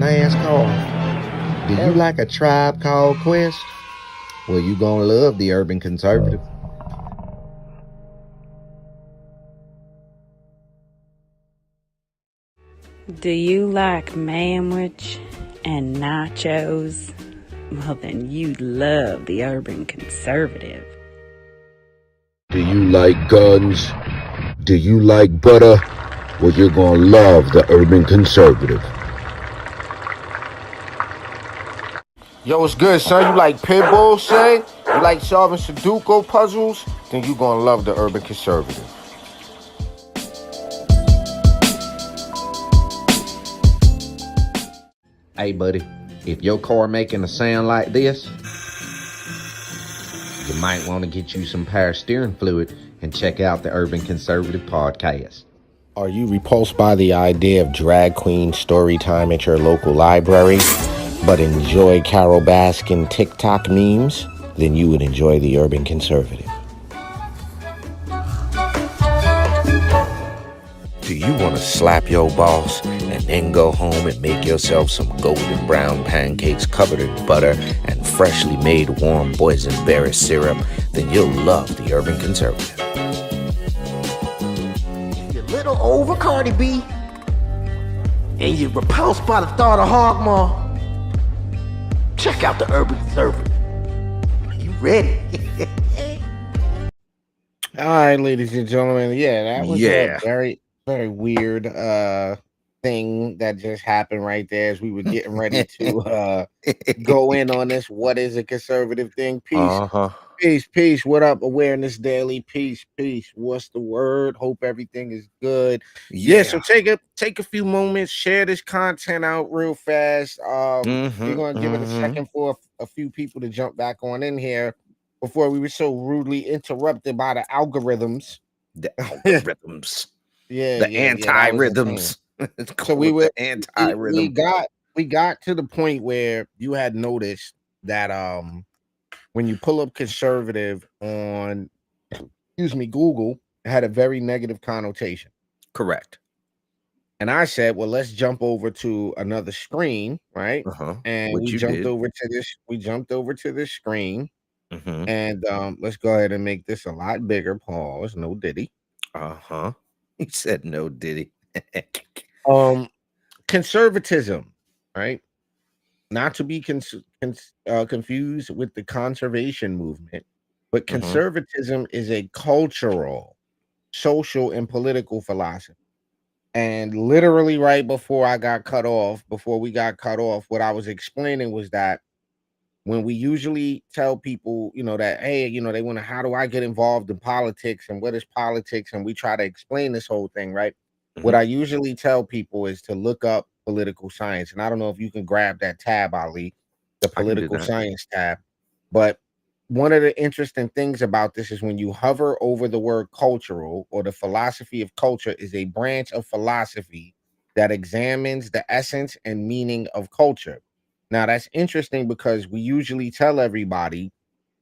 NASCAR? Do you like a Tribe Called Quest? Well, you gonna love the Urban Conservative. Do you like manwich and nachos? Well, then you love the Urban Conservative. Do you like guns? Do you like butter? Well, you're gonna love the Urban Conservative. Yo, what's good, son? You like Pitbull, say? You like solving Sudoku puzzles? Then you gonna love the Urban Conservative. Hey, buddy, if your car making a sound like this, you might want to get you some power steering fluid and check out the Urban Conservative podcast. Are you repulsed by the idea of drag queen story time at your local library, but enjoy Carol Baskin TikTok memes? Then you would enjoy the Urban Conservative. Do you want to slap your boss and then go home and make yourself some golden brown pancakes covered in butter and freshly made warm boysenberry syrup? Then you'll love the Urban Conservative. You're a little over Cardi B, and you're repulsed by the thought of Hogmaw. Check out the Urban Conservative. You ready? All right, ladies and gentlemen. Yeah, that was a very, very weird thing that just happened right there as we were getting ready to go in on this. What is a conservative thing? Peace. Peace. What up, Awareness Daily? Peace. What's the word? Hope everything is good. Yeah, so take a few moments, share this content out real fast. We're gonna give it a second for a few people to jump back on in here before we were so rudely interrupted by the algorithms. The algorithms. The anti-rhythms. So we were anti-rhythm. We got to the point where you had noticed that when you pull up conservative on Google, it had a very negative connotation. Correct. And I said, well, let's jump over to another screen, right? And we jumped over to this screen. And let's go ahead and make this a lot bigger. Pause. No Diddy. He said no Diddy. Conservatism, right? Not to be confused with the conservation movement, but conservatism is a cultural, social, and political philosophy. And literally right before we got cut off, what I was explaining was that when we usually tell people, that, hey, they want to, how do I get involved in politics and what is politics? And we try to explain this whole thing, right? What I usually tell people is to look up political science. And I don't know if you can grab that tab, Ali, the political science tab. But one of the interesting things about this is when you hover over the word cultural or the philosophy of culture is a branch of philosophy that examines the essence and meaning of culture. Now, that's interesting because we usually tell everybody,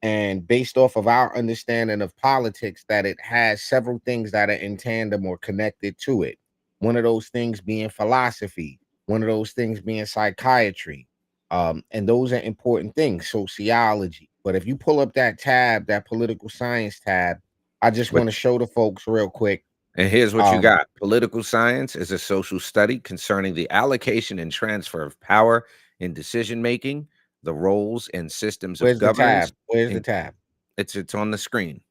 and based off of our understanding of politics, that it has several things that are in tandem or connected to it. One of those things being philosophy, one of those things being psychiatry. And those are important things, sociology. But if you pull up that tab, that political science tab, I just want to show the folks real quick. And here's what you got. Political science is a social study concerning the allocation and transfer of power in decision-making, the roles and systems of governance. Where's the tab? It's on the screen.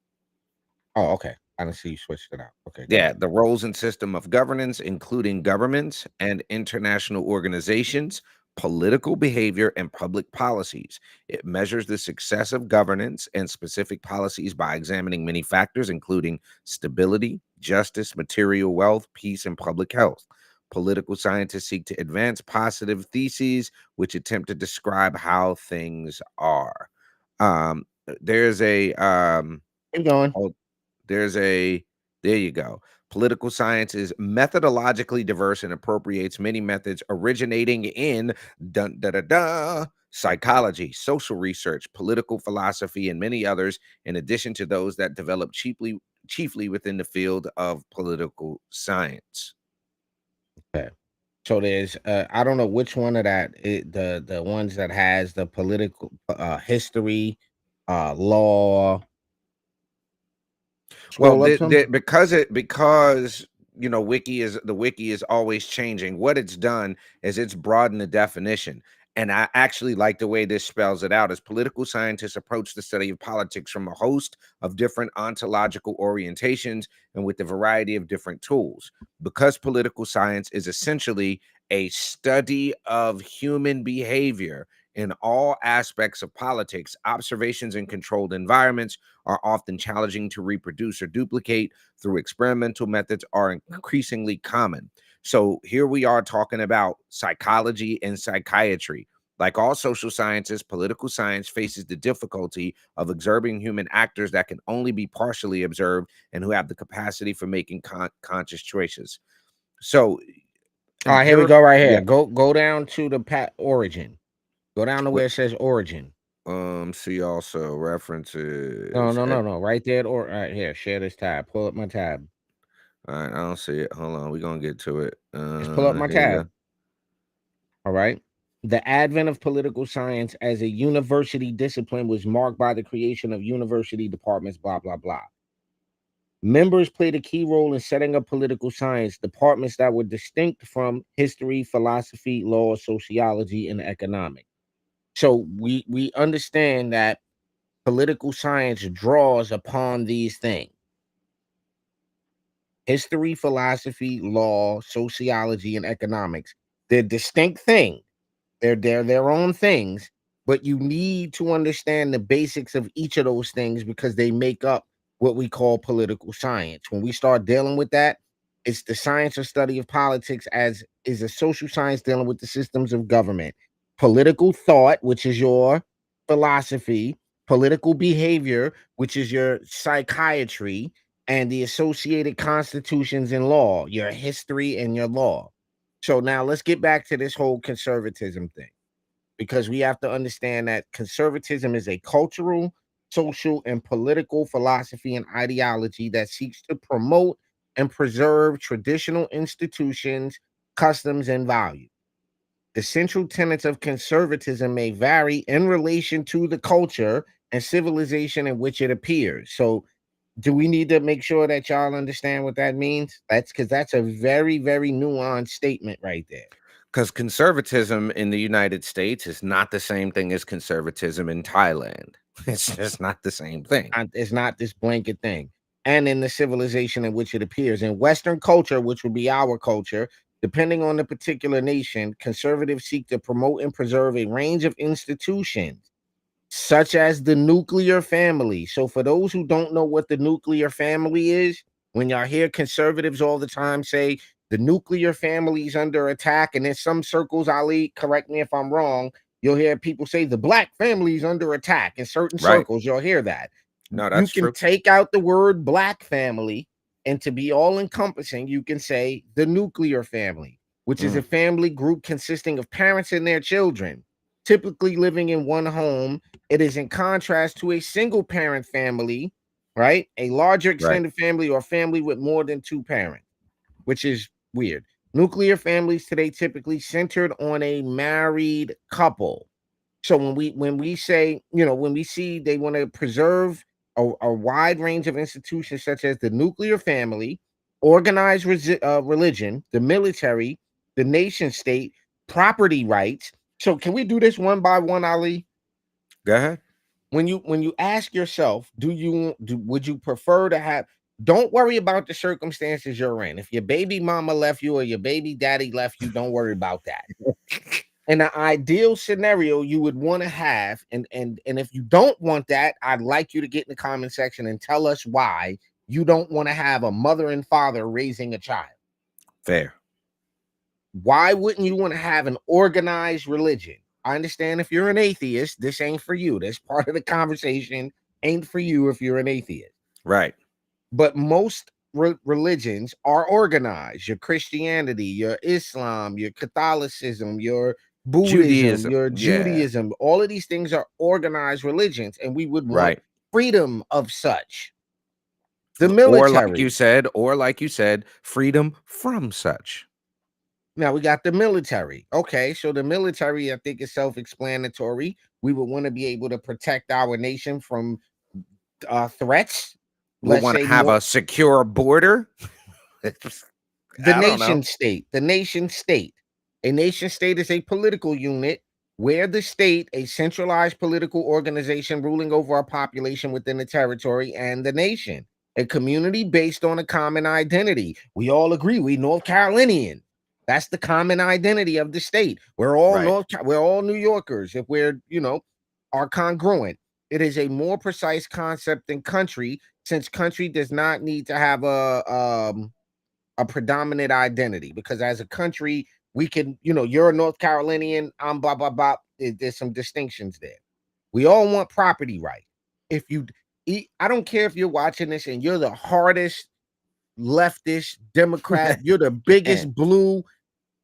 Oh, okay. I didn't see you switched it out. Okay. Yeah, the roles and system of governance, including governments and international organizations, political behavior, and public policies. It measures the success of governance and specific policies by examining many factors, including stability, justice, material wealth, peace, and public health. Political scientists seek to advance positive theses which attempt to describe how things are. There's a keep going. There you go. Political science is methodologically diverse and appropriates many methods originating in psychology, social research, political philosophy, and many others, in addition to those that develop chiefly within the field of political science. Okay. So there's I don't know which one of that the ones that has the political history, law. Well, Scroll up some. because the wiki is always changing. What it's done is it's broadened the definition. And I actually like the way this spells it out as political scientists approach the study of politics from a host of different ontological orientations and with a variety of different tools. Because political science is essentially a study of human behavior in all aspects of politics, observations in controlled environments are often challenging to reproduce or duplicate through experimental methods are increasingly common. So here we are talking about psychology and psychiatry. Like all social sciences, political science faces the difficulty of observing human actors that can only be partially observed and who have the capacity for making conscious choices. So All right, here we go right here. yeah. Go down to the origin. Go down to where it says origin. See also references. No. Right there. All right, here. Share this tab. Pull up my tab. All right, I don't see it. Hold on, we're gonna get to it. Just pull up my Here you go. tab. All right. The advent of political science as a university discipline was marked by the creation of university departments, blah, blah, blah. Members played a key role in setting up political science departments that were distinct from history, philosophy, law, sociology, and economics. So we understand that political science draws upon these things: history, philosophy, law, sociology, and economics. They're distinct things. They're their own things, but you need to understand the basics of each of those things because they make up what we call political science. When we start dealing with that, it's the science or study of politics as is a social science dealing with the systems of government. Political thought, which is your philosophy, political behavior, which is your psychiatry, and the associated constitutions and law, your history and your law. So now let's get back to this whole conservatism thing, because we have to understand that conservatism is a cultural, social, and political philosophy and ideology that seeks to promote and preserve traditional institutions, customs, and values. The central tenets of conservatism may vary in relation to the culture and civilization in which it appears. So do we need to make sure that y'all understand what that means? That's because that's a very, very nuanced statement right there. Because conservatism in the United States is not the same thing as conservatism in Thailand. It's just not the same thing. It's not this blanket thing. And in the civilization in which it appears. In Western culture, which would be our culture, depending on the particular nation, conservatives seek to promote and preserve a range of institutions, such as the nuclear family. So for those who don't know what the nuclear family is, when y'all hear conservatives all the time say the nuclear family is under attack, and in some circles, Ali, correct me if I'm wrong, you'll hear people say the black family is under attack. In certain circles, you'll hear that. No, that's you can true. take out the word black family, and to be all encompassing, you can say the nuclear family, which is a family group consisting of parents and their children, typically living in one home. It is in contrast to a single parent family, right? A larger extended family or family with more than two parents, which is weird. Nuclear families today typically centered on a married couple. So when we say, when we see they want to preserve a wide range of institutions such as the nuclear family, organized religion, the military, the nation state, property rights. So can we do this one by one, Ali? Go ahead. When you ask yourself, would you prefer to have? Don't worry about the circumstances you're in. If your baby mama left you or your baby daddy left you, don't worry about that. In an ideal scenario, you would want to have, and if you don't want that, I'd like you to get in the comment section and tell us why you don't want to have a mother and father raising a child. Fair. Why wouldn't you want to have an organized religion? I understand if you're an atheist, this ain't for you. This part of the conversation ain't for you if you're an atheist. Right. But most religions are organized. Your Christianity, your Islam, your Catholicism, your Buddhism, your Judaism, all of these things are organized religions, and we would want freedom of such. The military, or like you said, freedom from such. Now we got the military. Okay, so the military, I think, is self-explanatory. We would want to be able to protect our nation from threats. We Let's want say to have more a secure border. the I don't know. nation state. The nation state. A nation state is a political unit where the state, a centralized political organization ruling over a population within the territory and the nation, a community based on a common identity. We all agree we North Carolinian. That's the common identity of the state. We're all Right. we're all New Yorkers if we're, are congruent. It is a more precise concept than country, since country does not need to have a predominant identity, because as a country we can, you're a North Carolinian, I'm blah blah blah. There's some distinctions there. We all want property right. If you I don't care if you're watching this and you're the hardest leftist Democrat, you're the biggest blue.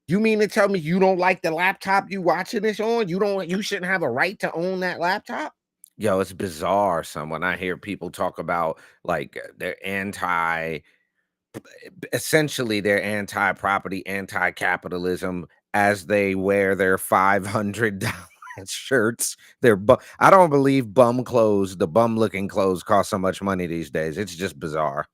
You mean to tell me you don't like the laptop you watching this on? You shouldn't have a right to own that laptop? Yo, it's bizarre, son, when I hear people talk about like they're essentially they're anti-property, anti-capitalism as they wear their $500 shirts. I don't believe bum clothes, the bum looking clothes cost so much money these days. It's just bizarre.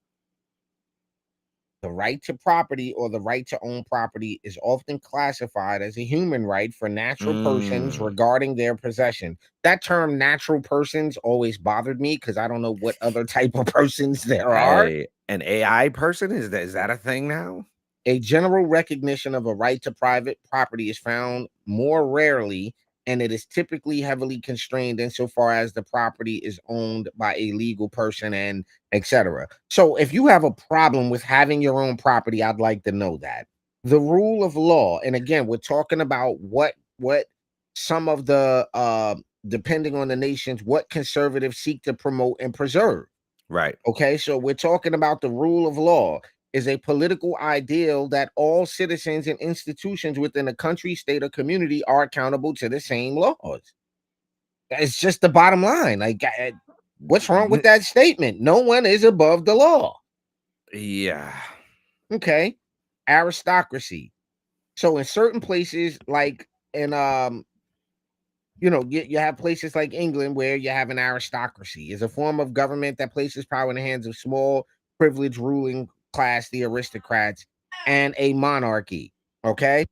The right to property or the right to own property is often classified as a human right for natural persons regarding their possession. That term natural persons always bothered me because I don't know what other type of persons there are. Hey, an AI person? Is that a thing now? A general recognition of a right to private property is found more rarely, and it is typically heavily constrained insofar as the property is owned by a legal person and etc. So if you have a problem with having your own property, I'd like to know that. The rule of law, and again, we're talking about what some of the depending on the nations, what conservatives seek to promote and preserve. Right. Okay, so we're talking about the rule of law is a political ideal that all citizens and institutions within a country, state, or community are accountable to the same laws. It's just the bottom line. Like, what's wrong with that statement? No one is above the law. Yeah. Okay. Aristocracy. So in certain places, like in you have places like England where you have an aristocracy. It's a form of government that places power in the hands of small, privileged ruling class, the aristocrats, and a monarchy. Okay.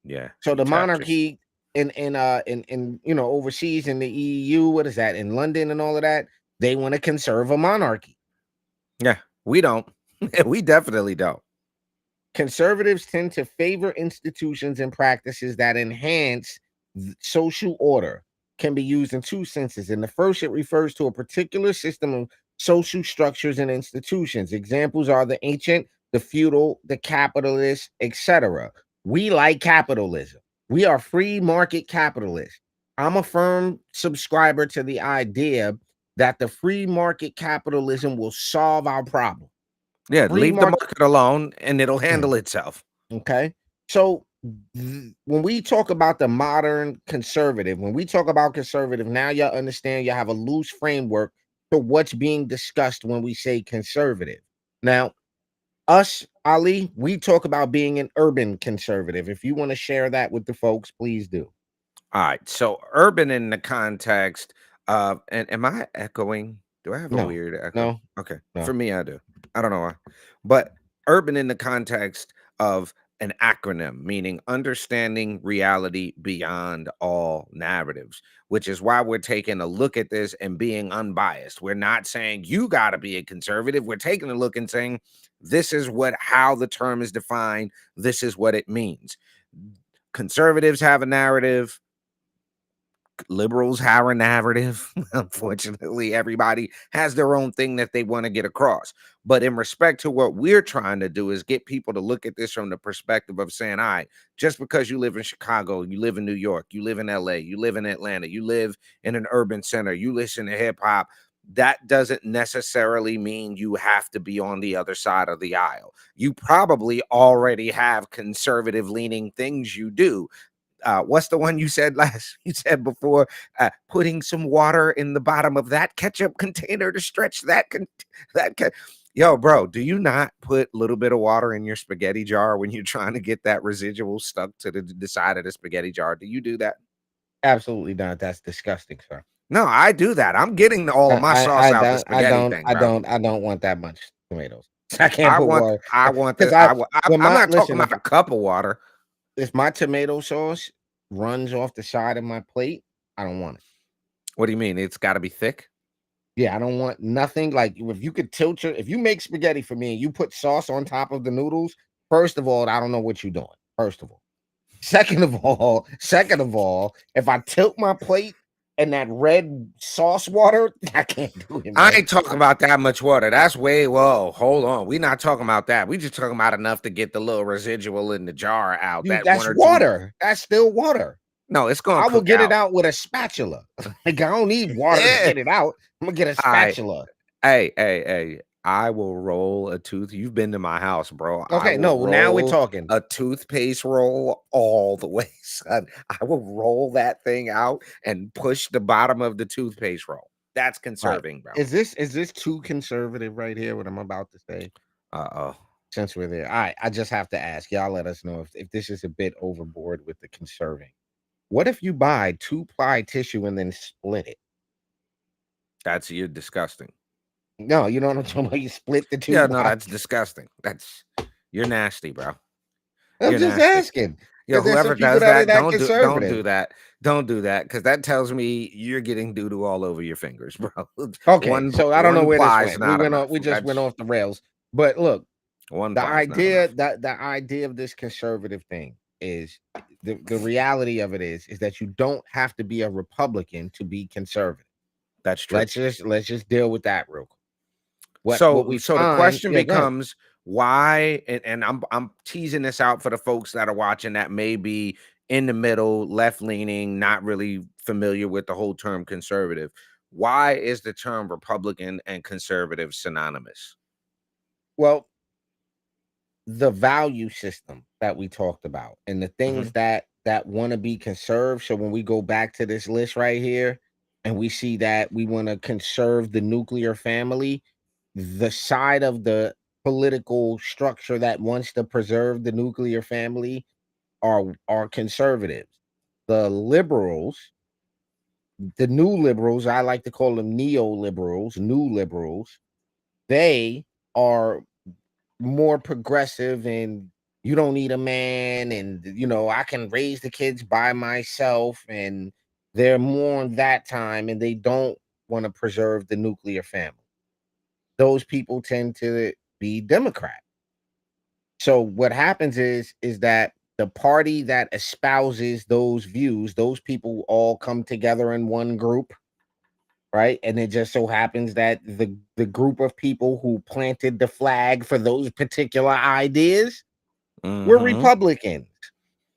Yeah. So the monarchy in overseas in the EU, what is that, in London and all of that, they want to conserve a monarchy. Yeah, we don't. We definitely don't. Conservatives tend to favor institutions and practices that enhance social order. Can be used in two senses. In the first, it refers to a particular system of social structures and institutions. Examples are the ancient, the feudal, the capitalist, etc. We like capitalism. We are free market capitalists. I'm a firm subscriber to the idea that the free market capitalism will solve our problem. Yeah, leave the market alone and it'll handle itself. Okay. So when we talk about the modern conservative, when we talk about conservative, now y'all understand you have a loose framework for what's being discussed when we say conservative. Now, us, Ali, we talk about being an urban conservative. If you want to share that with the folks, please do. All right. So urban in the context of, and am I echoing? Do I have a weird echo? No. Okay. No. For me, I do. I don't know why. But urban in the context of an acronym, meaning understanding reality beyond all narratives, which is why we're taking a look at this and being unbiased. We're not saying you got to be a conservative. We're taking a look and saying this is how the term is defined. This is what it means. Conservatives have a narrative. Liberals have a narrative. Unfortunately, everybody has their own thing that they want to get across. But in respect to what we're trying to do is get people to look at this from the perspective of saying, all right, just because you live in Chicago, you live in New York, you live in LA, you live in Atlanta, you live in an urban center, you listen to hip hop, that doesn't necessarily mean you have to be on the other side of the aisle. You probably already have conservative leaning things you do. What's the one you said before? Putting some water in the bottom of that ketchup container to stretch Yo, bro, do you not put a little bit of water in your spaghetti jar when you're trying to get that residual stuck to the side of the spaghetti jar? Do you do that? Absolutely not. That's disgusting, sir. No, I do that. I'm getting all of my sauce out the spaghetti thing, bro. I don't want that much tomatoes. I can't I put want, water I want because this. I'm not talking listen. about a cup of water. If my tomato sauce runs off the side of my plate, I don't want it. What do you mean? It's got to be thick? Yeah, I don't want nothing like if you could if you make spaghetti for me and you put sauce on top of the noodles, first of all, I don't know what you're doing. First of all. Second of all, if I tilt my plate and that red sauce water, I can't do it. I ain't talking about that much water. That's way low. Hold on. We're not talking about that. We just talking about enough to get the little residual in the jar out. Dude, that's water. That's still water. No, it's going to I will get it out with a spatula. Like, I don't need water to get it out. I'm going to get a spatula. Hey. I will roll a tooth. You've been to my house, bro. Okay, no, now we're talking. A toothpaste roll all the way, son. I will roll that thing out and push the bottom of the toothpaste roll. That's conserving, bro. Is this too conservative right here, what I'm about to say? Uh-oh. Since we're there. All right, I just have to ask. Y'all let us know if this is a bit overboard with the conserving. What if you buy 2-ply tissue and then split it? You're disgusting. No, you know what I'm talking about? You split the 2. Yeah, no, that's disgusting. You're nasty, bro. I'm just asking. Yo, whoever does that, don't do that. Don't do that, because that tells me you're getting doo-doo all over your fingers, bro. Okay, so I don't know where this went. We just went off the rails. But look, the idea of this conservative thing is the reality of it is that you don't have to be a Republican to be conservative. That's true. Let's just deal with that real quick. So the question becomes why, and I'm teasing this out for the folks that are watching that may be in the middle, left leaning, not really familiar with the whole term conservative. Why is the term Republican and conservative synonymous? Well, the value system that we talked about and the things that want to be conserved. So when we go back to this list right here and we see that we want to conserve the nuclear family, the side of the political structure that wants to preserve the nuclear family are conservatives. The liberals, the new liberals, I like to call them neoliberals, new liberals, they are more progressive and you don't need a man and I can raise the kids by myself, and they're more on that time and they don't want to preserve the nuclear family. Those people tend to be Democrat. So what happens is that the party that espouses those views, those people all come together in one group, right? And it just so happens that the group of people who planted the flag for those particular ideas were Republicans.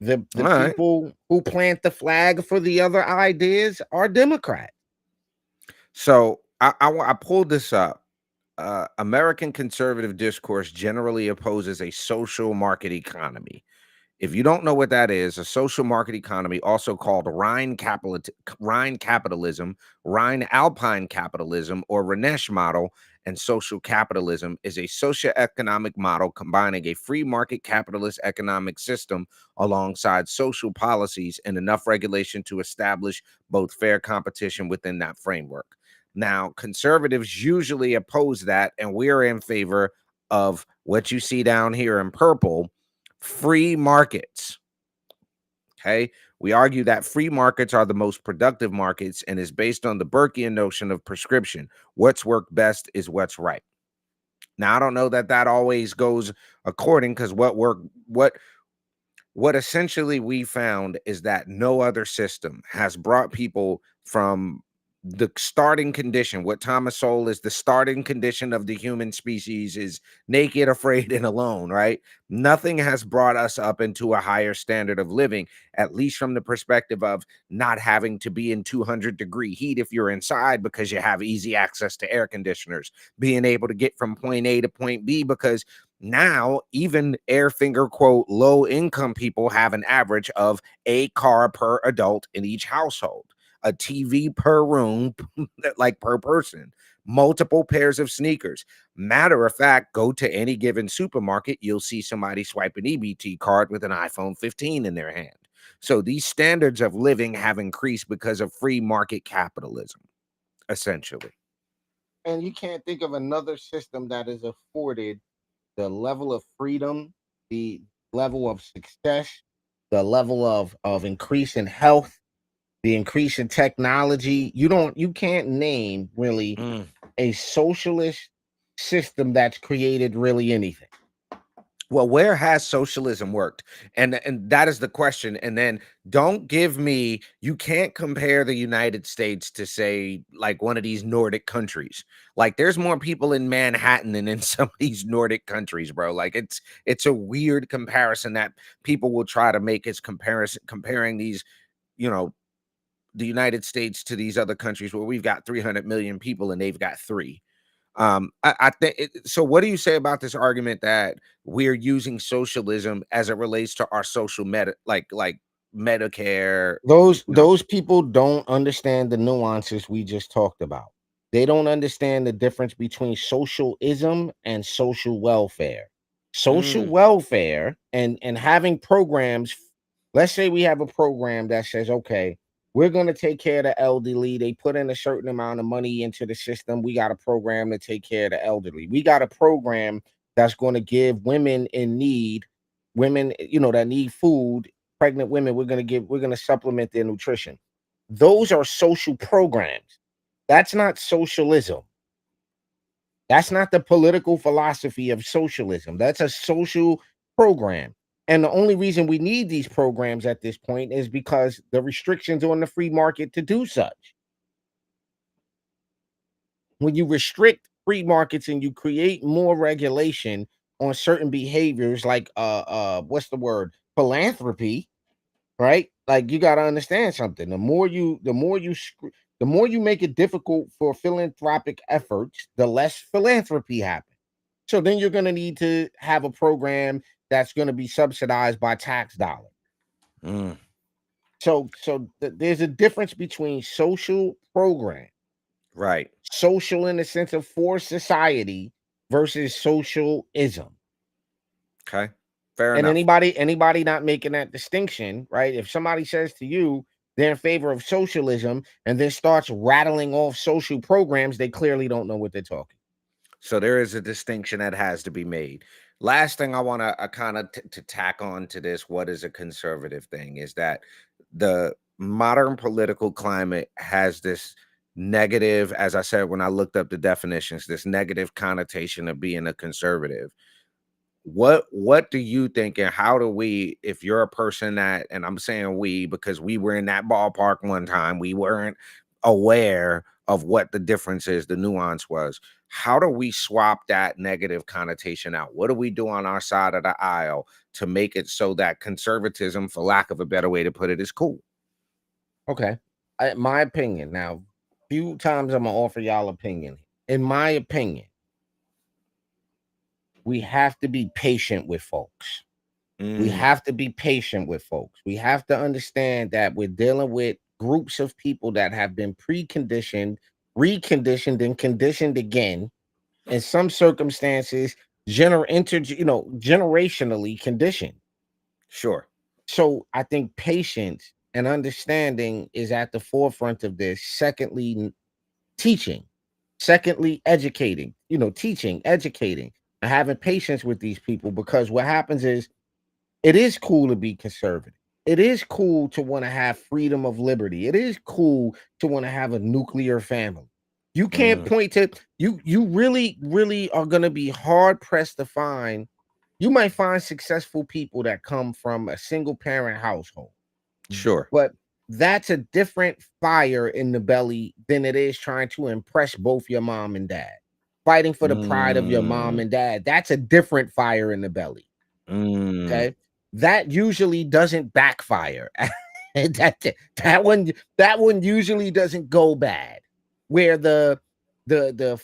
The people who plant the flag for the other ideas are Democrats. So I pulled this up. American conservative discourse generally opposes a social market economy. If you don't know what that is, a social market economy, also called Rhine capitalism, Rhine Alpine capitalism, or Renesch model, and social capitalism, is a socioeconomic model combining a free market capitalist economic system alongside social policies and enough regulation to establish both fair competition within that framework. Now, conservatives usually oppose that, and we're in favor of what you see down here in purple, free markets. Okay, we argue that free markets are the most productive markets and is based on the Burkean notion of prescription. What's worked best is what's right. Now, I don't know that always goes according, because what essentially we found is that no other system has brought people from the starting condition. What Thomas Sowell is the starting condition of the human species is naked, afraid, and alone, right? Nothing has brought us up into a higher standard of living, at least from the perspective of not having to be in 200-degree heat if you're inside because you have easy access to air conditioners, being able to get from point A to point B because now even finger quote low income people have an average of a car per adult in each household. a TV per room, like per person, multiple pairs of sneakers. Matter of fact, go to any given supermarket, you'll see somebody swipe an EBT card with an iPhone 15 in their hand. So these standards of living have increased because of free market capitalism, essentially. And you can't think of another system that has afforded the level of freedom, the level of success, the level of increase in health, the increase in technology. You can't name really Mm. a socialist system that's created really anything. Well, where has socialism worked? And that is the question. And then don't give me, you can't compare the United States to, say, like one of these Nordic countries. Like there's more people in Manhattan than in some of these Nordic countries, bro. Like it's a weird comparison that people will try to make, as comparing these, you know, the United States to these other countries where we've got 300 million people and they've got 3. I think so. What do you say about this argument that we're using socialism as it relates to our social like Medicare? Those people don't understand the nuances we just talked about. They don't understand the difference between socialism and social welfare. Social Mm, welfare and having programs. Let's say we have a program that says, okay, we're going to take care of the elderly. They put in a certain amount of money into the system. We got a program to take care of the elderly. We got a program that's going to give women in need, women, that need food, pregnant women, we're going to supplement their nutrition. Those are social programs. That's not socialism. That's not the political philosophy of socialism. That's a social program. And the only reason we need these programs at this point is because the restrictions on the free market to do such. When you restrict free markets and you create more regulation on certain behaviors like what's the word? Philanthropy, right? Like you got to understand something. The more you make it difficult for philanthropic efforts, the less philanthropy happens. So then you're going to need to have a program that's going to be subsidized by tax dollars. mm, There's a difference between social program, right. social in the sense of for society versus socialism. Okay. Fair And enough. anybody not making that distinction, right? If somebody says to you they're in favor of socialism and then starts rattling off social programs, they clearly don't know what they're talking. So there is a distinction that has to be made. Last thing I want to kind of to tack on to this, what is a conservative thing, is that the modern political climate has this negative, as I said when I looked up the definitions, this negative connotation of being a conservative. What do you think, and how do we, if you're a person that, and I'm saying we because we were in that ballpark one time, we weren't aware of what the difference is, the nuance was. How do we swap that negative connotation out? What do we do on our side of the aisle to make it so that conservatism, for lack of a better way to put it, is cool? Okay. My opinion. Now, few times I'm gonna offer y'all opinion. In my opinion, we have to be patient with folks. We Mm, have to be patient with folks. We have to understand that we're dealing with groups of people that have been preconditioned, reconditioned, and conditioned again. In some circumstances, generationally conditioned. sure. So I think patience and understanding is at the forefront of this. Secondly, teaching. Secondly, educating. Teaching, educating, and having patience with these people, because what happens is it is cool to be conservative. It is cool to want to have freedom of liberty. It is cool to want to have a nuclear family. You can't Mm, point to you really, really are gonna be hard pressed to find. You might find successful people that come from a single parent household, sure. but that's a different fire in the belly than it is trying to impress both your mom and dad. Fighting for the pride of your mom Mm, and dad. That's a different fire in the belly. mm, Okay. That usually doesn't backfire. that one usually doesn't go bad. Where the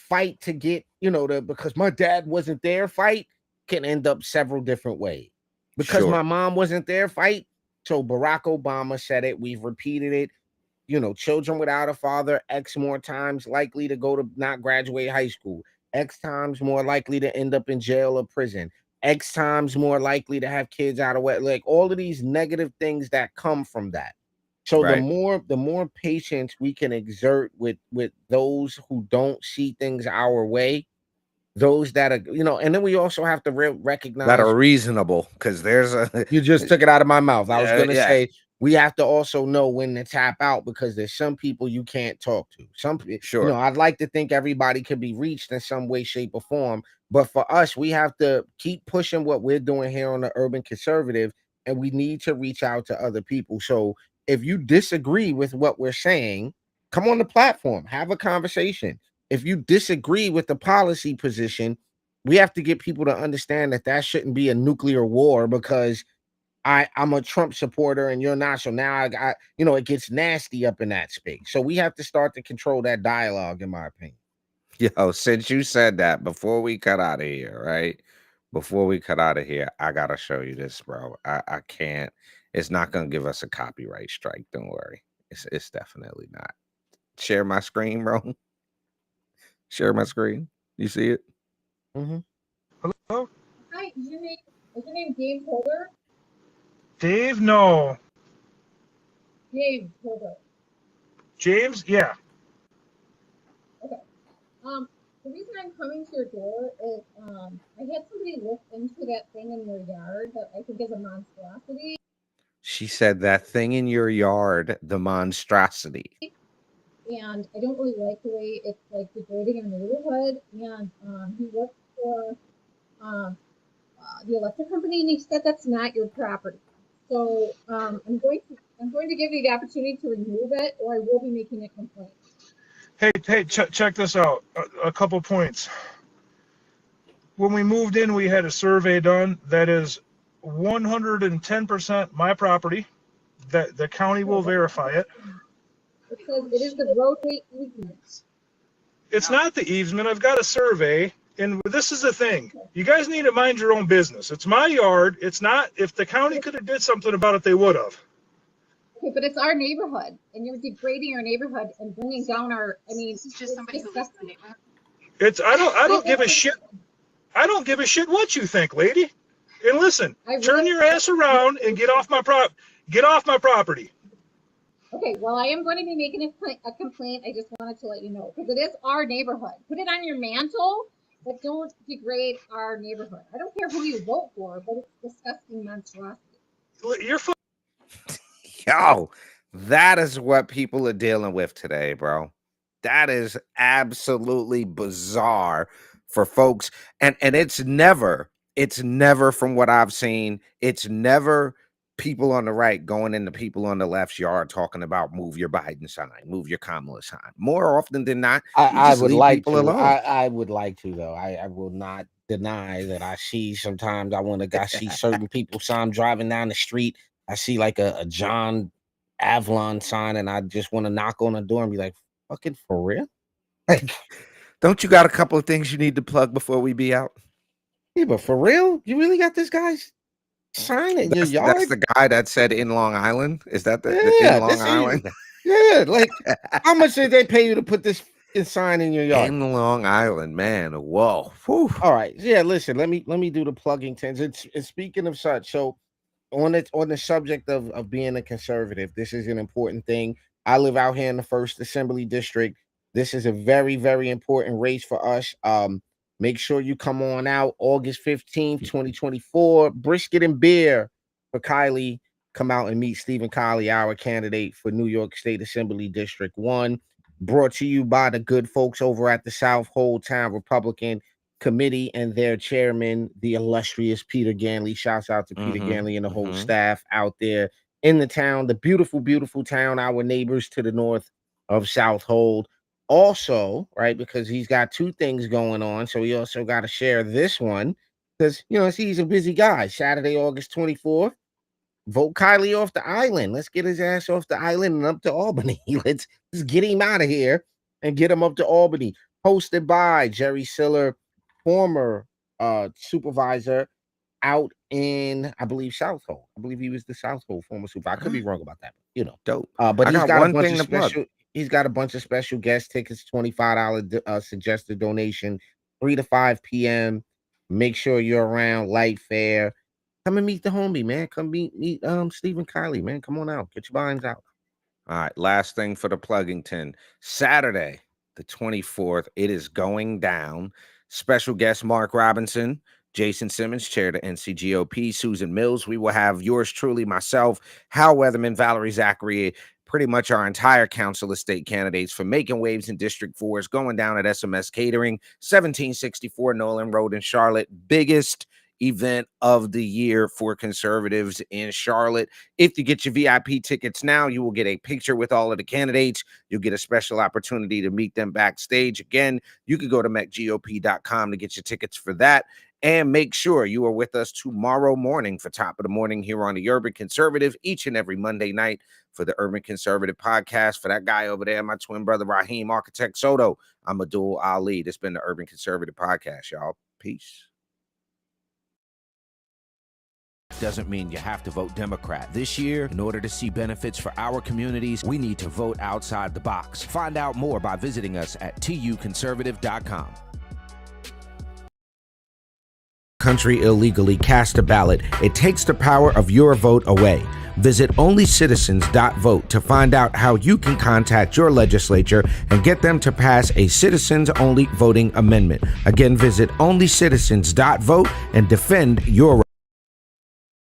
fight to get, because my dad wasn't there fight can end up several different ways. Because my sure. mom wasn't there fight. So Barack Obama said it, we've repeated it. children without a father, X more times likely to go to not graduate high school, X times more likely to end up in jail or prison, X times more likely to have kids out of wet, like all of these negative things that come from that. So Right. the more patience we can exert with those who don't see things our way, those that are, and then we also have to That recognize. are reasonable, because there's a You just took it out of my mouth. I was gonna yeah. say we have to also know when to tap out, because there's some people you can't talk to. Some Sure. I'd like to think everybody could be reached in some way, shape, or form. But for us, we have to keep pushing what we're doing here on the Urban Conservative, and we need to reach out to other people. So if you disagree with what we're saying, come on the platform, have a conversation. If you disagree with the policy position, we have to get people to understand that shouldn't be a nuclear war because I'm a Trump supporter and you're not. So now it gets nasty up in that space. So we have to start to control that dialogue, in my opinion. Yo, since you said that, before we cut out of here, right? Before we cut out of here, I gotta show you this, bro. I can't. It's not gonna give us a copyright strike. Don't worry. It's definitely not. Share my screen, bro. Share my screen. You see it? Mm-hmm. Hello? Hi, is your name Dave Holder? Dave? No. Dave Holder. James? Yeah. Okay. The reason I'm coming to your door is I had somebody look into that thing in your yard that I think is a monstrosity. She said that thing in your yard, the monstrosity. And I don't really like the way it's like degrading our neighborhood. And he works for the electric company, and he said that's not your property. So I'm going to give you the opportunity to remove it, or I will be making a complaint. Hey, check this out. A couple points. When we moved in, we had a survey done that is 110% my property. That the county will verify it. It says it is the roadway easement. It's not the easement. I've got a survey, and this is the thing. You guys need to mind your own business. It's my yard. It's not. If the county could have did something about it, they would have. Okay, but it's our neighborhood, and you're degrading our neighborhood and bringing down our. I mean, It's just somebody who lives in the neighborhood. It's. I don't give a shit. I don't give a shit what you think, lady. And listen, turn your ass around and get off my property. Okay, well, I am going to be making a complaint. I just wanted to let you know, because it is our neighborhood. Put it on your mantle, but don't degrade our neighborhood. I don't care who you vote for, but it's disgusting monstrosity. You're Yo, that is what people are dealing with today, bro. That is absolutely bizarre for folks. And it's never from what I've seen, it's never people on the right going into people on the left's yard talking about move your Biden sign, move your Kamala sign. More often than not, I would like people to. alone. I would like to, though. I will not deny that I see sometimes I see certain people. So I'm driving down the street, I see like a John Avalon sign, and I just want to knock on the door and be like, "Fucking for real?" Like, don't you got a couple of things you need to plug before we be out? Yeah, but for real, you really got this guy's sign in your yard? That's the guy that said in Long Island. Is that the Yeah, in Long Island? Yeah, like how much did they pay you to put this sign in your yard? In Long Island, man. Whoa. Whew. All right. Yeah, listen, let me do the plugging things. It's speaking of such. So on the subject of being a conservative, this is an important thing. I live out here in the 1st Assembly District. This is a very, very important race for us. Make sure you come on out August 15th, 2024. Brisket and beer for Kylie. Come out and meet Stephen Kiley, our candidate for New York State Assembly District 1. Brought to you by the good folks over at the Southold Town Republican Committee and their chairman, the illustrious Peter Ganley. Shouts out to Peter Ganley and the whole staff out there in the town. The beautiful, beautiful town, our neighbors to the north of Southold. Also, right, because he's got 2 things going on, so he also got to share this one because, he's a busy guy. Saturday, August 24th, vote Kylie off the island. Let's get his ass off the island and up to Albany. Let's get him out of here and get him up to Albany. Hosted by Jerry Siller, former supervisor out in, I believe, Southold. I believe he was the Southold former supervisor. I could be wrong about that. you know. Dope. But I he's got got one a bunch thing of to plug. special. He's got a bunch of special guest tickets. $25 suggested donation, 3 to 5 p.m. Make sure you're around. Light fare. Come and meet the homie, man. Come meet Stephen Kiley, man. Come on out. Get your minds out. All right, last thing for the Pluggington. Saturday, the 24th, it is going down. Special guest Mark Robinson, Jason Simmons, chair of the NCGOP, Susan Mills. We will have yours truly, myself, Hal Weatherman, Valerie Zachary, pretty much our entire council of state candidates for Making Waves in District 4 is going down at SMS Catering, 1764 Nolan Road in Charlotte. Biggest event of the year for conservatives in Charlotte. If you get your VIP tickets now, you will get a picture with all of the candidates. You'll get a special opportunity to meet them backstage. Again, you can go to mecgop.com to get your tickets for that. And make sure you are with us tomorrow morning for Top of the Morning here on the Urban Conservative, each and every Monday night for the Urban Conservative podcast. For that guy over there, my twin brother Raheem Architect Soto, I'm Abdul Ali. This has been the Urban Conservative podcast, y'all. Peace. Doesn't mean you have to vote Democrat. This year, in order to see benefits for our communities, we need to vote outside the box. Find out more by visiting us at tuconservative.com. Country illegally cast a ballot. It takes the power of your vote away. Visit onlycitizens.vote to find out how you can contact your legislature and get them to pass a citizens-only voting amendment. Again, visit onlycitizens.vote and defend your